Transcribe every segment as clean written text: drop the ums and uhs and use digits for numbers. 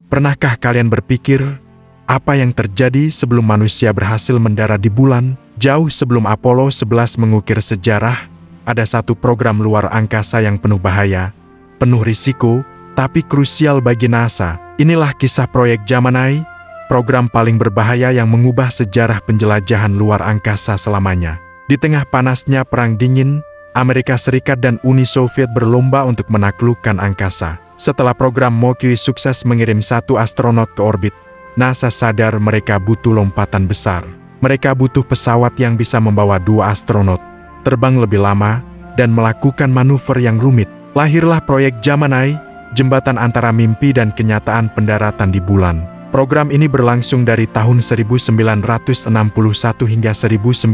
Pernahkah kalian berpikir, apa yang terjadi sebelum manusia berhasil mendarat di bulan? Jauh sebelum Apollo 11 mengukir sejarah, ada satu program luar angkasa yang penuh bahaya, penuh risiko, tapi krusial bagi NASA. Inilah kisah proyek Gemini, program paling berbahaya yang mengubah sejarah penjelajahan luar angkasa selamanya. Di tengah panasnya Perang Dingin, Amerika Serikat dan Uni Soviet berlomba untuk menaklukkan angkasa. Setelah program Moki sukses mengirim satu astronot ke orbit, NASA sadar mereka butuh lompatan besar. Mereka butuh pesawat yang bisa membawa dua astronot, terbang lebih lama, dan melakukan manuver yang rumit. Lahirlah proyek Gemini, jembatan antara mimpi dan kenyataan pendaratan di bulan. Program ini berlangsung dari tahun 1961 hingga 1966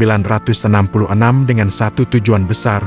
dengan satu tujuan besar,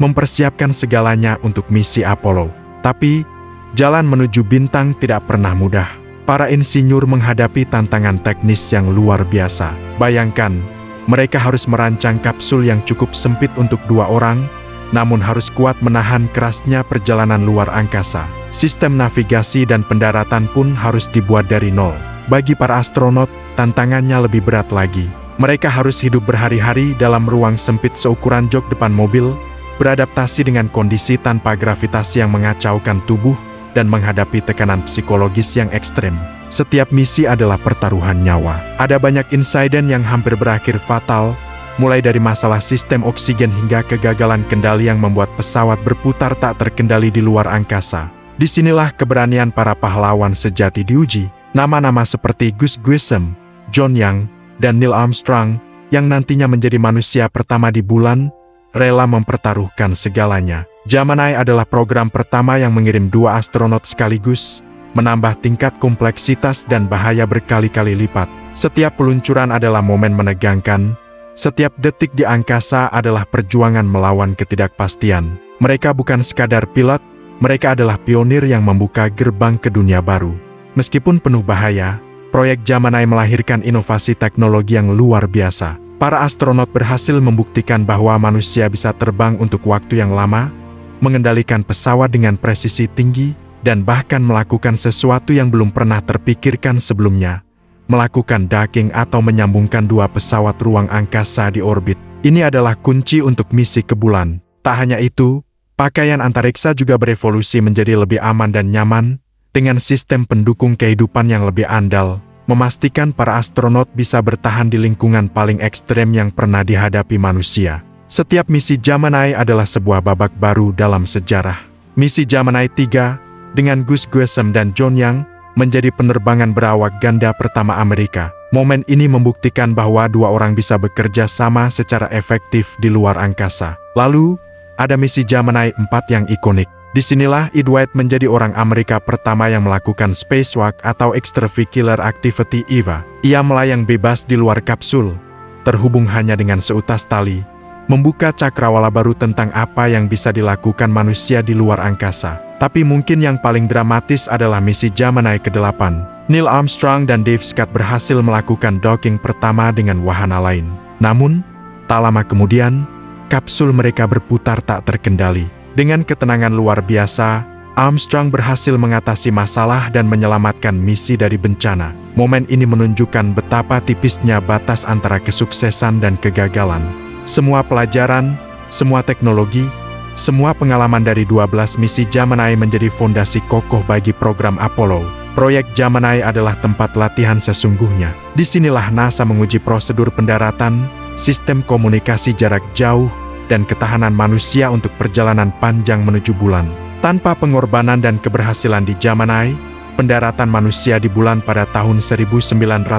mempersiapkan segalanya untuk misi Apollo. Tapi, jalan menuju bintang tidak pernah mudah. Para insinyur menghadapi tantangan teknis yang luar biasa. Bayangkan, mereka harus merancang kapsul yang cukup sempit untuk dua orang, namun harus kuat menahan kerasnya perjalanan luar angkasa. Sistem navigasi dan pendaratan pun harus dibuat dari nol. Bagi para astronot, tantangannya lebih berat lagi. Mereka harus hidup berhari-hari dalam ruang sempit seukuran jok depan mobil, beradaptasi dengan kondisi tanpa gravitasi yang mengacaukan tubuh, dan menghadapi tekanan psikologis yang ekstrem. Setiap misi adalah pertaruhan nyawa. Ada banyak insiden yang hampir berakhir fatal, mulai dari masalah sistem oksigen hingga kegagalan kendali yang membuat pesawat berputar tak terkendali di luar angkasa. Disinilah keberanian para pahlawan sejati diuji. Nama-nama seperti Gus Grissom, John Young, dan Neil Armstrong, yang nantinya menjadi manusia pertama di bulan, rela mempertaruhkan segalanya. Gemini adalah program pertama yang mengirim dua astronot sekaligus, menambah tingkat kompleksitas dan bahaya berkali-kali lipat. Setiap peluncuran adalah momen menegangkan, setiap detik di angkasa adalah perjuangan melawan ketidakpastian. Mereka bukan sekadar pilot, mereka adalah pionir yang membuka gerbang ke dunia baru. Meskipun penuh bahaya, proyek Gemini melahirkan inovasi teknologi yang luar biasa. Para astronot berhasil membuktikan bahwa manusia bisa terbang untuk waktu yang lama, mengendalikan pesawat dengan presisi tinggi, dan bahkan melakukan sesuatu yang belum pernah terpikirkan sebelumnya, melakukan docking atau menyambungkan dua pesawat ruang angkasa di orbit. Ini adalah kunci untuk misi ke bulan. Tak hanya itu, pakaian antariksa juga berevolusi menjadi lebih aman dan nyaman, dengan sistem pendukung kehidupan yang lebih andal, memastikan para astronot bisa bertahan di lingkungan paling ekstrem yang pernah dihadapi manusia. Setiap misi Gemini adalah sebuah babak baru dalam sejarah. Misi Gemini 3, dengan Gus Grissom dan John Young, menjadi penerbangan berawak ganda pertama Amerika. Momen ini membuktikan bahwa dua orang bisa bekerja sama secara efektif di luar angkasa. Lalu, ada misi Gemini 4 yang ikonik. Disinilah Ed White menjadi orang Amerika pertama yang melakukan spacewalk atau extravehicular activity (EVA). Ia melayang bebas di luar kapsul, terhubung hanya dengan seutas tali, membuka cakrawala baru tentang apa yang bisa dilakukan manusia di luar angkasa. Tapi mungkin yang paling dramatis adalah misi Gemini ke-8. Neil Armstrong dan Dave Scott berhasil melakukan docking pertama dengan wahana lain. Namun, tak lama kemudian, kapsul mereka berputar tak terkendali. Dengan ketenangan luar biasa, Armstrong berhasil mengatasi masalah dan menyelamatkan misi dari bencana. Momen ini menunjukkan betapa tipisnya batas antara kesuksesan dan kegagalan. Semua pelajaran, semua teknologi, semua pengalaman dari 12 misi Gemini menjadi fondasi kokoh bagi program Apollo. Proyek Gemini adalah tempat latihan sesungguhnya. Disinilah NASA menguji prosedur pendaratan, sistem komunikasi jarak jauh, dan ketahanan manusia untuk perjalanan panjang menuju bulan. Tanpa pengorbanan dan keberhasilan di Gemini, pendaratan manusia di bulan pada tahun 1969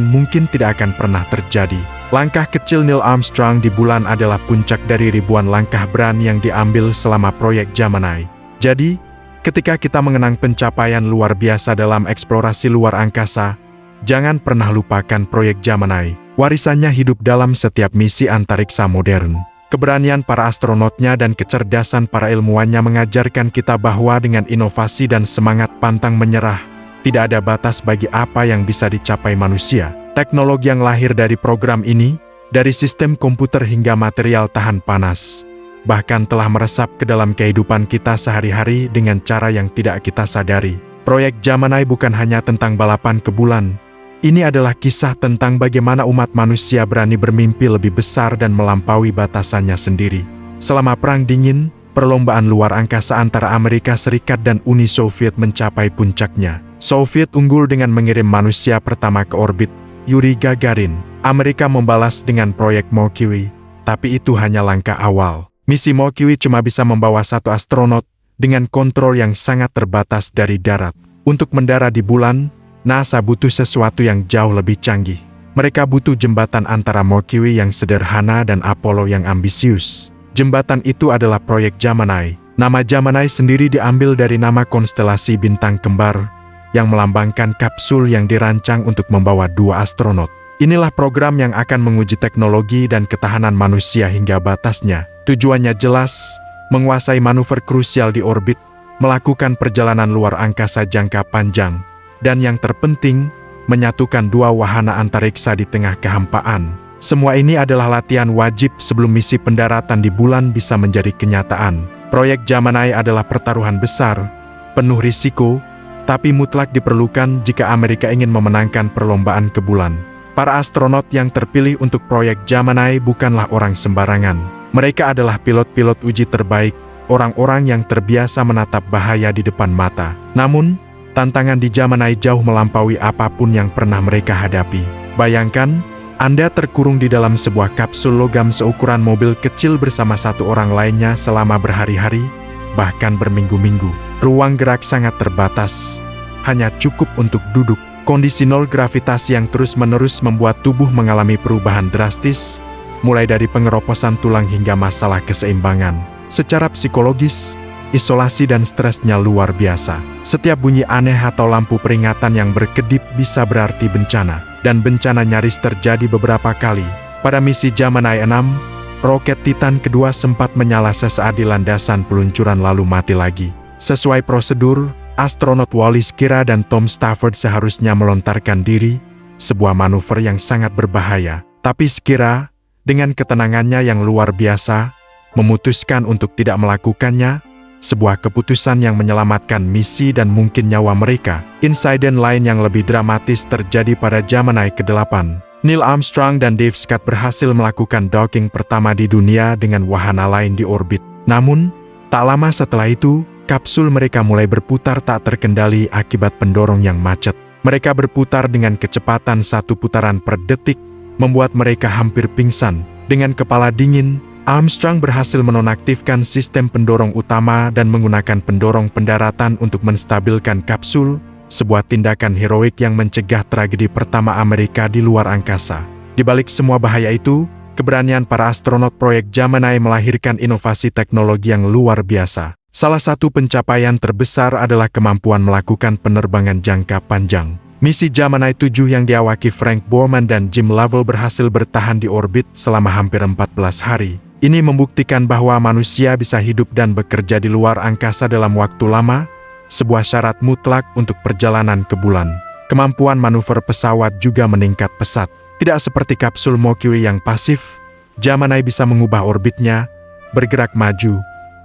mungkin tidak akan pernah terjadi. Langkah kecil Neil Armstrong di bulan adalah puncak dari ribuan langkah berani yang diambil selama proyek Gemini. Jadi, ketika kita mengenang pencapaian luar biasa dalam eksplorasi luar angkasa, jangan pernah lupakan proyek Gemini. Warisannya hidup dalam setiap misi antariksa modern. Keberanian para astronotnya dan kecerdasan para ilmuwannya mengajarkan kita bahwa dengan inovasi dan semangat pantang menyerah, tidak ada batas bagi apa yang bisa dicapai manusia. Teknologi yang lahir dari program ini, dari sistem komputer hingga material tahan panas, bahkan telah meresap ke dalam kehidupan kita sehari-hari dengan cara yang tidak kita sadari. Proyek Gemini bukan hanya tentang balapan ke bulan. Ini adalah kisah tentang bagaimana umat manusia berani bermimpi lebih besar dan melampaui batasannya sendiri. Selama Perang Dingin, perlombaan luar angkasa antara Amerika Serikat dan Uni Soviet mencapai puncaknya. Soviet unggul dengan mengirim manusia pertama ke orbit, Yuri Gagarin. Amerika membalas dengan proyek Mercury, tapi itu hanya langkah awal. Misi Mercury cuma bisa membawa 1 astronot dengan kontrol yang sangat terbatas dari darat. Untuk mendarat di bulan, NASA butuh sesuatu yang jauh lebih canggih. Mereka butuh jembatan antara Mercury yang sederhana dan Apollo yang ambisius. Jembatan itu adalah proyek Gemini. Nama Gemini sendiri diambil dari nama konstelasi bintang kembar yang melambangkan kapsul yang dirancang untuk membawa 2 astronot. Inilah program yang akan menguji teknologi dan ketahanan manusia hingga batasnya. Tujuannya jelas, menguasai manuver krusial di orbit, melakukan perjalanan luar angkasa jangka panjang, dan yang terpenting, menyatukan 2 wahana antariksa di tengah kehampaan. Semua ini adalah latihan wajib sebelum misi pendaratan di bulan bisa menjadi kenyataan. Proyek Gemini adalah pertaruhan besar, penuh risiko, tapi mutlak diperlukan jika Amerika ingin memenangkan perlombaan ke bulan. Para astronot yang terpilih untuk proyek Gemini bukanlah orang sembarangan. Mereka adalah pilot-pilot uji terbaik, orang-orang yang terbiasa menatap bahaya di depan mata. Namun, tantangan di Gemini jauh melampaui apapun yang pernah mereka hadapi. Bayangkan, Anda terkurung di dalam sebuah kapsul logam seukuran mobil kecil bersama 1 orang lainnya selama berhari-hari, bahkan berminggu-minggu. Ruang gerak sangat terbatas, hanya cukup untuk duduk. Kondisi nol gravitasi yang terus-menerus membuat tubuh mengalami perubahan drastis, mulai dari pengeroposan tulang hingga masalah keseimbangan. Secara psikologis, isolasi dan stresnya luar biasa. Setiap bunyi aneh atau lampu peringatan yang berkedip bisa berarti bencana, dan bencana nyaris terjadi beberapa kali. Pada misi Gemini 6, roket Titan kedua sempat menyala sesaat di landasan peluncuran lalu mati lagi. Sesuai prosedur, astronot Wally Schirra dan Tom Stafford seharusnya melontarkan diri, sebuah manuver yang sangat berbahaya. Tapi Schirra, dengan ketenangannya yang luar biasa, memutuskan untuk tidak melakukannya, sebuah keputusan yang menyelamatkan misi dan mungkin nyawa mereka. Insiden lain yang lebih dramatis terjadi pada Gemini ke-8. Neil Armstrong dan Dave Scott berhasil melakukan docking pertama di dunia dengan wahana lain di orbit. Namun, tak lama setelah itu, kapsul mereka mulai berputar tak terkendali akibat pendorong yang macet. Mereka berputar dengan kecepatan 1 putaran per detik, membuat mereka hampir pingsan. Dengan kepala dingin, Armstrong berhasil menonaktifkan sistem pendorong utama dan menggunakan pendorong pendaratan untuk menstabilkan kapsul, sebuah tindakan heroik yang mencegah tragedi pertama Amerika di luar angkasa. Di balik semua bahaya itu, keberanian para astronot proyek Gemini melahirkan inovasi teknologi yang luar biasa. Salah satu pencapaian terbesar adalah kemampuan melakukan penerbangan jangka panjang. Misi Gemini 7 yang diawaki Frank Borman dan Jim Lovell berhasil bertahan di orbit selama hampir 14 hari. Ini membuktikan bahwa manusia bisa hidup dan bekerja di luar angkasa dalam waktu lama, sebuah syarat mutlak untuk perjalanan ke bulan. Kemampuan manuver pesawat juga meningkat pesat. Tidak seperti kapsul Mercury yang pasif, Gemini bisa mengubah orbitnya, bergerak maju,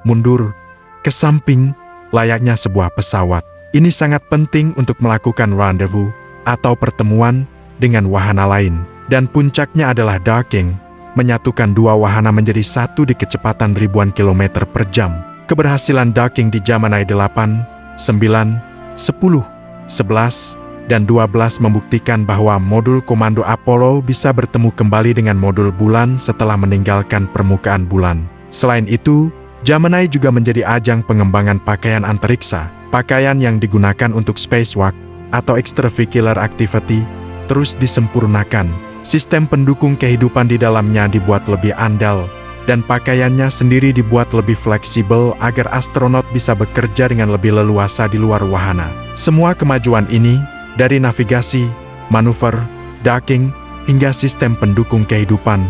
mundur, ke samping, layaknya sebuah pesawat. Ini sangat penting untuk melakukan rendezvous atau pertemuan dengan wahana lain. Dan puncaknya adalah docking, menyatukan 2 wahana menjadi satu di kecepatan ribuan kilometer per jam. Keberhasilan docking di Gemini 8, 9, 10, 11, dan 12 membuktikan bahwa modul komando Apollo bisa bertemu kembali dengan modul bulan setelah meninggalkan permukaan bulan. Selain itu, Gemini juga menjadi ajang pengembangan pakaian antariksa. Pakaian yang digunakan untuk spacewalk atau extravehicular activity terus disempurnakan. Sistem pendukung kehidupan di dalamnya dibuat lebih andal, dan pakaiannya sendiri dibuat lebih fleksibel agar astronot bisa bekerja dengan lebih leluasa di luar wahana. Semua kemajuan ini, dari navigasi, manuver, docking, hingga sistem pendukung kehidupan,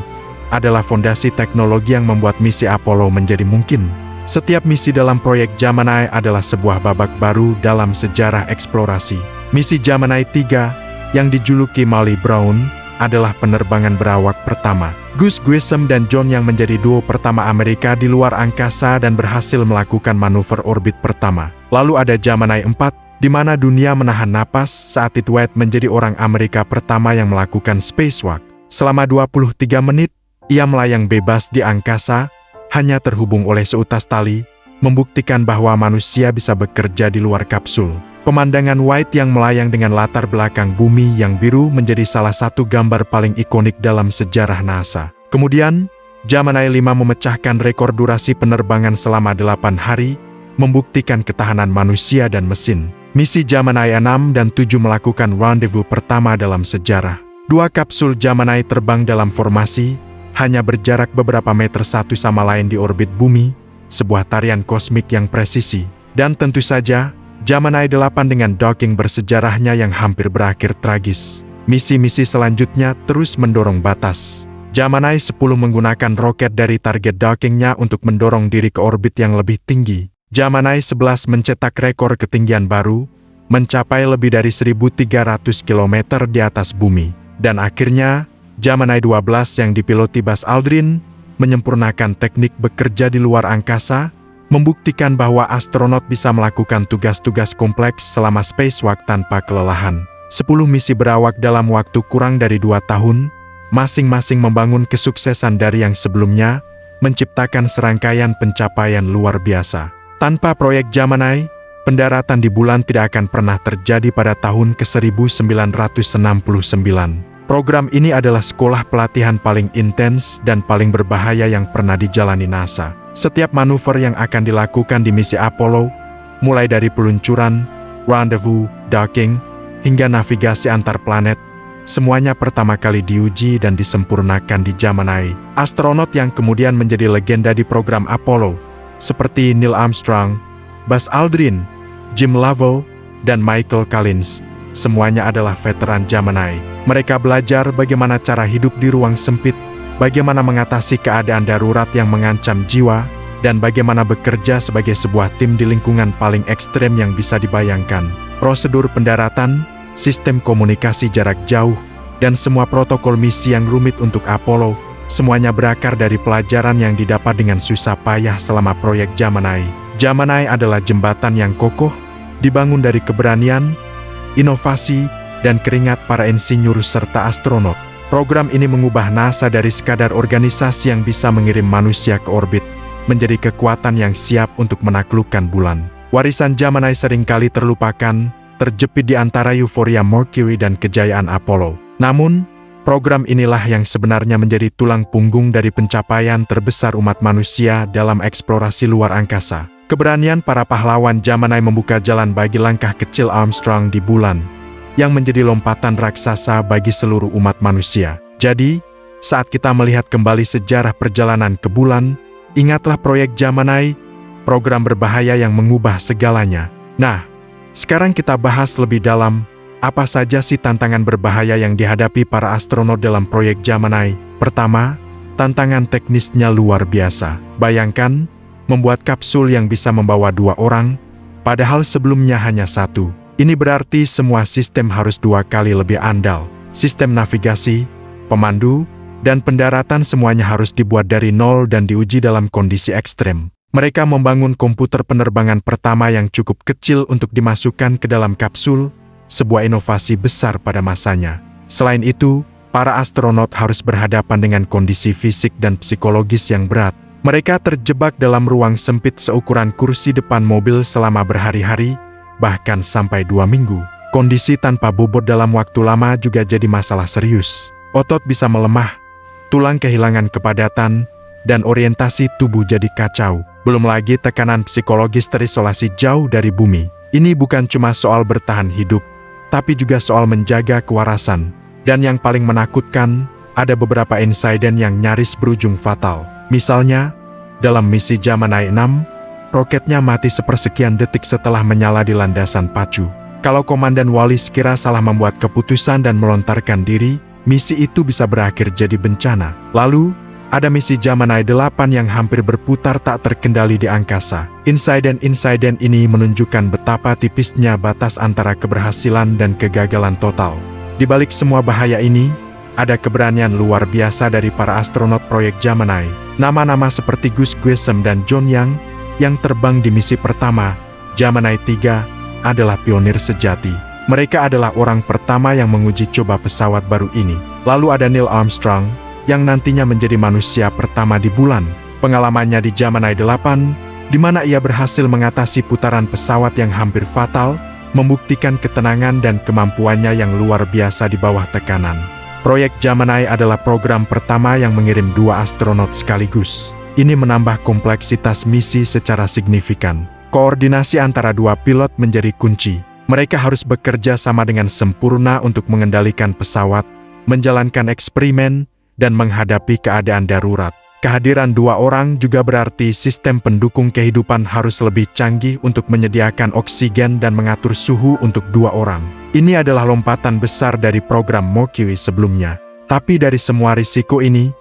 adalah fondasi teknologi yang membuat misi Apollo menjadi mungkin. Setiap misi dalam proyek Gemini adalah sebuah babak baru dalam sejarah eksplorasi. Misi Gemini 3, yang dijuluki Molly Brown, adalah penerbangan berawak pertama. Gus Grissom dan John yang menjadi duo pertama Amerika di luar angkasa dan berhasil melakukan manuver orbit pertama. Lalu ada Gemini 4, di mana dunia menahan napas saat White menjadi orang Amerika pertama yang melakukan spacewalk. Selama 23 menit, ia melayang bebas di angkasa, hanya terhubung oleh seutas tali, membuktikan bahwa manusia bisa bekerja di luar kapsul. Pemandangan White yang melayang dengan latar belakang bumi yang biru menjadi salah satu gambar paling ikonik dalam sejarah NASA. Kemudian, Gemini 5 memecahkan rekor durasi penerbangan selama 8 hari, membuktikan ketahanan manusia dan mesin. Misi Gemini 6 dan 7 melakukan rendezvous pertama dalam sejarah. 2 kapsul Gemini terbang dalam formasi, hanya berjarak beberapa meter satu sama lain di orbit bumi, sebuah tarian kosmik yang presisi. Dan tentu saja, Gemini 8 dengan docking bersejarahnya yang hampir berakhir tragis. Misi-misi selanjutnya terus mendorong batas. Gemini 10 menggunakan roket dari target dockingnya untuk mendorong diri ke orbit yang lebih tinggi. Gemini 11 mencetak rekor ketinggian baru, mencapai lebih dari 1.300 km di atas bumi. Dan akhirnya, Gemini 12 yang dipiloti Buzz Aldrin, menyempurnakan teknik bekerja di luar angkasa, membuktikan bahwa astronot bisa melakukan tugas-tugas kompleks selama spacewalk tanpa kelelahan. 10 misi berawak dalam waktu kurang dari 2 tahun, masing-masing membangun kesuksesan dari yang sebelumnya, menciptakan serangkaian pencapaian luar biasa. Tanpa proyek Gemini, pendaratan di bulan tidak akan pernah terjadi pada tahun ke-1969. Program ini adalah sekolah pelatihan paling intens dan paling berbahaya yang pernah dijalani NASA. Setiap manuver yang akan dilakukan di misi Apollo, mulai dari peluncuran, rendezvous, docking, hingga navigasi antar planet, semuanya pertama kali diuji dan disempurnakan di Gemini. Astronot yang kemudian menjadi legenda di program Apollo, seperti Neil Armstrong, Buzz Aldrin, Jim Lovell, dan Michael Collins, semuanya adalah veteran Gemini. Mereka belajar bagaimana cara hidup di ruang sempit, bagaimana mengatasi keadaan darurat yang mengancam jiwa, dan bagaimana bekerja sebagai sebuah tim di lingkungan paling ekstrem yang bisa dibayangkan. Prosedur pendaratan, sistem komunikasi jarak jauh, dan semua protokol misi yang rumit untuk Apollo, semuanya berakar dari pelajaran yang didapat dengan susah payah selama proyek Gemini. Gemini adalah jembatan yang kokoh, dibangun dari keberanian, inovasi, dan keringat para insinyur serta astronot. Program ini mengubah NASA dari sekadar organisasi yang bisa mengirim manusia ke orbit, menjadi kekuatan yang siap untuk menaklukkan bulan. Warisan Gemini seringkali terlupakan, terjepit di antara euforia Mercury dan kejayaan Apollo. Namun, program inilah yang sebenarnya menjadi tulang punggung dari pencapaian terbesar umat manusia dalam eksplorasi luar angkasa. Keberanian para pahlawan Gemini membuka jalan bagi langkah kecil Armstrong di bulan, yang menjadi lompatan raksasa bagi seluruh umat manusia. Jadi, saat kita melihat kembali sejarah perjalanan ke bulan, ingatlah proyek Gemini, program berbahaya yang mengubah segalanya. Nah, sekarang kita bahas lebih dalam, apa saja sih tantangan berbahaya yang dihadapi para astronot dalam proyek Gemini? Pertama, tantangan teknisnya luar biasa. Bayangkan, membuat kapsul yang bisa membawa 2 orang, padahal sebelumnya hanya 1. Ini berarti semua sistem harus 2 kali lebih andal. Sistem navigasi, pemandu, dan pendaratan semuanya harus dibuat dari nol dan diuji dalam kondisi ekstrem. Mereka membangun komputer penerbangan pertama yang cukup kecil untuk dimasukkan ke dalam kapsul, sebuah inovasi besar pada masanya. Selain itu, para astronot harus berhadapan dengan kondisi fisik dan psikologis yang berat. Mereka terjebak dalam ruang sempit seukuran kursi depan mobil selama berhari-hari, bahkan sampai 2 minggu. Kondisi tanpa bobot dalam waktu lama juga jadi masalah serius. Otot bisa melemah, tulang kehilangan kepadatan, dan orientasi tubuh jadi kacau. Belum lagi tekanan psikologis terisolasi jauh dari bumi. Ini bukan cuma soal bertahan hidup, tapi juga soal menjaga kewarasan. Dan yang paling menakutkan, ada beberapa insiden yang nyaris berujung fatal. Misalnya, dalam misi Gemini 6, roketnya mati sepersekian detik setelah menyala di landasan pacu. Kalau Komandan Wallis kira salah membuat keputusan dan melontarkan diri, misi itu bisa berakhir jadi bencana. Lalu, ada misi Gemini 8 yang hampir berputar tak terkendali di angkasa. Insiden-insiden ini menunjukkan betapa tipisnya batas antara keberhasilan dan kegagalan total. Di balik semua bahaya ini, ada keberanian luar biasa dari para astronot proyek Gemini. Nama-nama seperti Gus Grissom dan John Young, yang terbang di misi pertama, Gemini 3, adalah pionir sejati. Mereka adalah orang pertama yang menguji coba pesawat baru ini. Lalu ada Neil Armstrong, yang nantinya menjadi manusia pertama di bulan. Pengalamannya di Gemini 8, di mana ia berhasil mengatasi putaran pesawat yang hampir fatal, membuktikan ketenangan dan kemampuannya yang luar biasa di bawah tekanan. Proyek Gemini adalah program pertama yang mengirim 2 astronot sekaligus. Ini menambah kompleksitas misi secara signifikan. Koordinasi antara 2 pilot menjadi kunci. Mereka harus bekerja sama dengan sempurna untuk mengendalikan pesawat, menjalankan eksperimen, dan menghadapi keadaan darurat. Kehadiran 2 orang juga berarti sistem pendukung kehidupan harus lebih canggih untuk menyediakan oksigen dan mengatur suhu untuk 2 orang. Ini adalah lompatan besar dari program Mercury sebelumnya. Tapi dari semua risiko ini,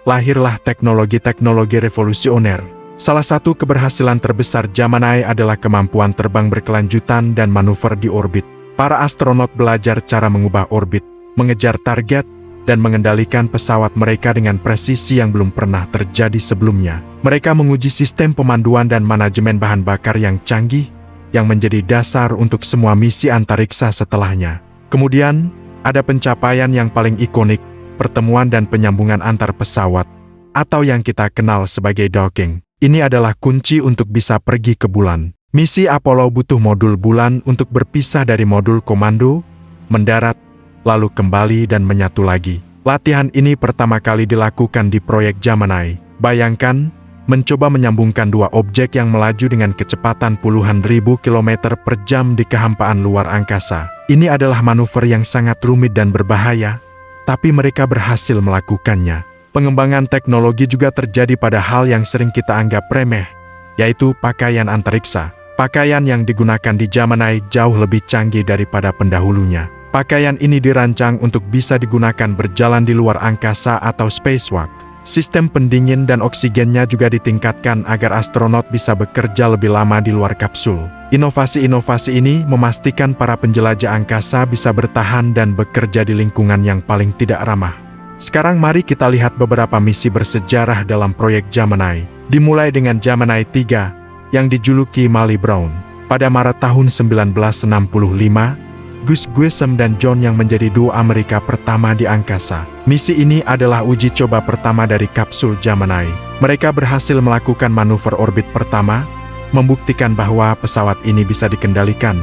lahirlah teknologi-teknologi revolusioner. Salah satu keberhasilan terbesar Gemini adalah kemampuan terbang berkelanjutan dan manuver di orbit. Para astronot belajar cara mengubah orbit, mengejar target, dan mengendalikan pesawat mereka dengan presisi yang belum pernah terjadi sebelumnya. Mereka menguji sistem pemanduan dan manajemen bahan bakar yang canggih, yang menjadi dasar untuk semua misi antariksa setelahnya. Kemudian, ada pencapaian yang paling ikonik, pertemuan dan penyambungan antar pesawat, atau yang kita kenal sebagai docking. Ini adalah kunci untuk bisa pergi ke bulan. Misi Apollo butuh modul bulan untuk berpisah dari modul komando, mendarat, lalu kembali dan menyatu lagi. Latihan ini pertama kali dilakukan di proyek Gemini. Bayangkan, mencoba menyambungkan 2 objek yang melaju dengan kecepatan puluhan ribu kilometer per jam di kehampaan luar angkasa. Ini adalah manuver yang sangat rumit dan berbahaya, tapi mereka berhasil melakukannya. Pengembangan teknologi juga terjadi pada hal yang sering kita anggap remeh, yaitu pakaian antariksa. Pakaian yang digunakan di Gemini jauh lebih canggih daripada pendahulunya. Pakaian ini dirancang untuk bisa digunakan berjalan di luar angkasa atau spacewalk. Sistem pendingin dan oksigennya juga ditingkatkan agar astronot bisa bekerja lebih lama di luar kapsul. Inovasi-inovasi ini memastikan para penjelajah angkasa bisa bertahan dan bekerja di lingkungan yang paling tidak ramah. Sekarang mari kita lihat beberapa misi bersejarah dalam proyek Gemini. Dimulai dengan Gemini 3, yang dijuluki Molly Brown. Pada Maret tahun 1965, Gus Grissom dan John yang menjadi duo Amerika pertama di angkasa. Misi ini adalah uji coba pertama dari kapsul Gemini. Mereka berhasil melakukan manuver orbit pertama, membuktikan bahwa pesawat ini bisa dikendalikan,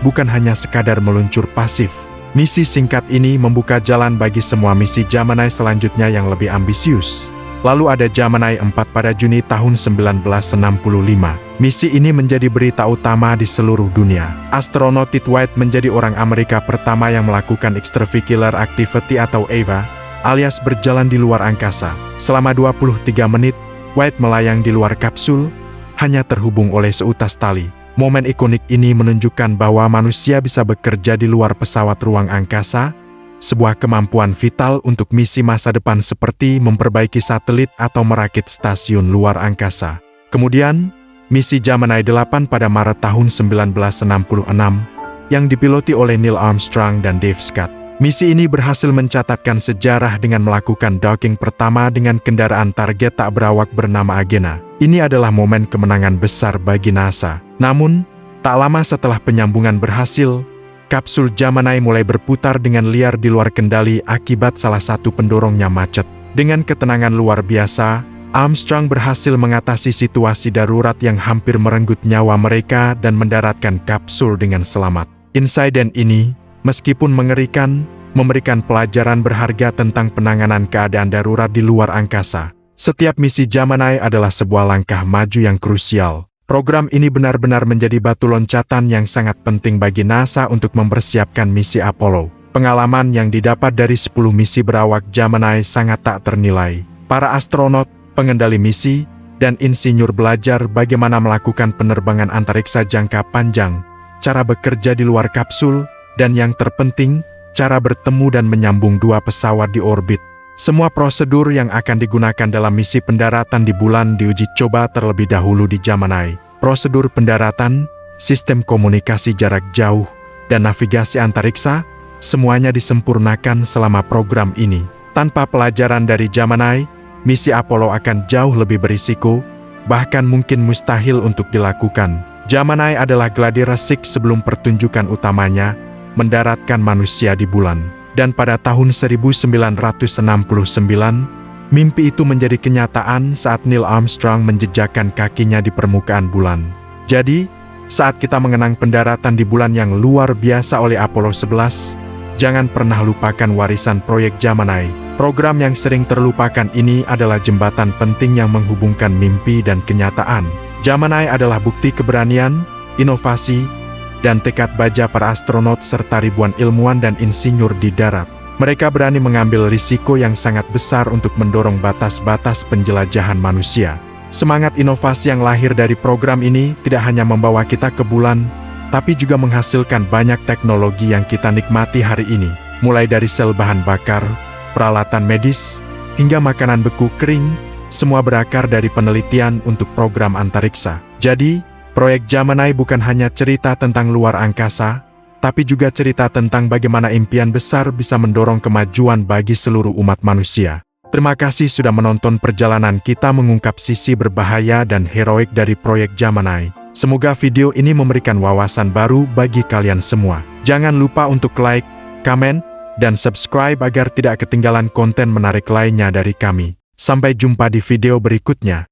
bukan hanya sekadar meluncur pasif. Misi singkat ini membuka jalan bagi semua misi Gemini selanjutnya yang lebih ambisius. Lalu ada Gemini 4 pada Juni tahun 1965. Misi ini menjadi berita utama di seluruh dunia. Astronot Ted White menjadi orang Amerika pertama yang melakukan extravehicular activity atau EVA, alias berjalan di luar angkasa. Selama 23 menit, White melayang di luar kapsul, hanya terhubung oleh seutas tali. Momen ikonik ini menunjukkan bahwa manusia bisa bekerja di luar pesawat ruang angkasa, sebuah kemampuan vital untuk misi masa depan seperti memperbaiki satelit atau merakit stasiun luar angkasa. Kemudian, misi Gemini 8 pada Maret tahun 1966, yang dipiloti oleh Neil Armstrong dan Dave Scott. Misi ini berhasil mencatatkan sejarah dengan melakukan docking pertama dengan kendaraan target tak berawak bernama Agena. Ini adalah momen kemenangan besar bagi NASA. Namun, tak lama setelah penyambungan berhasil, kapsul Gemini mulai berputar dengan liar di luar kendali akibat salah satu pendorongnya macet. Dengan ketenangan luar biasa, Armstrong berhasil mengatasi situasi darurat yang hampir merenggut nyawa mereka dan mendaratkan kapsul dengan selamat. Insiden ini, meskipun mengerikan, memberikan pelajaran berharga tentang penanganan keadaan darurat di luar angkasa. Setiap misi Gemini adalah sebuah langkah maju yang krusial. Program ini benar-benar menjadi batu loncatan yang sangat penting bagi NASA untuk mempersiapkan misi Apollo. Pengalaman yang didapat dari 10 misi berawak Gemini sangat tak ternilai. Para astronot, pengendali misi, dan insinyur belajar bagaimana melakukan penerbangan antariksa jangka panjang, cara bekerja di luar kapsul, dan yang terpenting, cara bertemu dan menyambung 2 pesawat di orbit. Semua prosedur yang akan digunakan dalam misi pendaratan di bulan diuji coba terlebih dahulu di Gemini. Prosedur pendaratan, sistem komunikasi jarak jauh, dan navigasi antariksa, semuanya disempurnakan selama program ini. Tanpa pelajaran dari Gemini, misi Apollo akan jauh lebih berisiko, bahkan mungkin mustahil untuk dilakukan. Gemini adalah gladi resik sebelum pertunjukan utamanya mendaratkan manusia di bulan. Dan pada tahun 1969, mimpi itu menjadi kenyataan saat Neil Armstrong menjejakkan kakinya di permukaan bulan. Jadi, saat kita mengenang pendaratan di bulan yang luar biasa oleh Apollo 11, jangan pernah lupakan warisan proyek Gemini. Program yang sering terlupakan ini adalah jembatan penting yang menghubungkan mimpi dan kenyataan. Gemini adalah bukti keberanian, inovasi, dan tekad baja para astronot serta ribuan ilmuwan dan insinyur di darat. Mereka berani mengambil risiko yang sangat besar untuk mendorong batas-batas penjelajahan manusia. Semangat inovasi yang lahir dari program ini tidak hanya membawa kita ke bulan, tapi juga menghasilkan banyak teknologi yang kita nikmati hari ini, mulai dari sel bahan bakar, peralatan medis, hingga makanan beku kering, semua berakar dari penelitian untuk program antariksa. Jadi, proyek Gemini bukan hanya cerita tentang luar angkasa, tapi juga cerita tentang bagaimana impian besar bisa mendorong kemajuan bagi seluruh umat manusia. Terima kasih sudah menonton perjalanan kita mengungkap sisi berbahaya dan heroik dari proyek Gemini. Semoga video ini memberikan wawasan baru bagi kalian semua. Jangan lupa untuk like, komen, dan subscribe agar tidak ketinggalan konten menarik lainnya dari kami. Sampai jumpa di video berikutnya.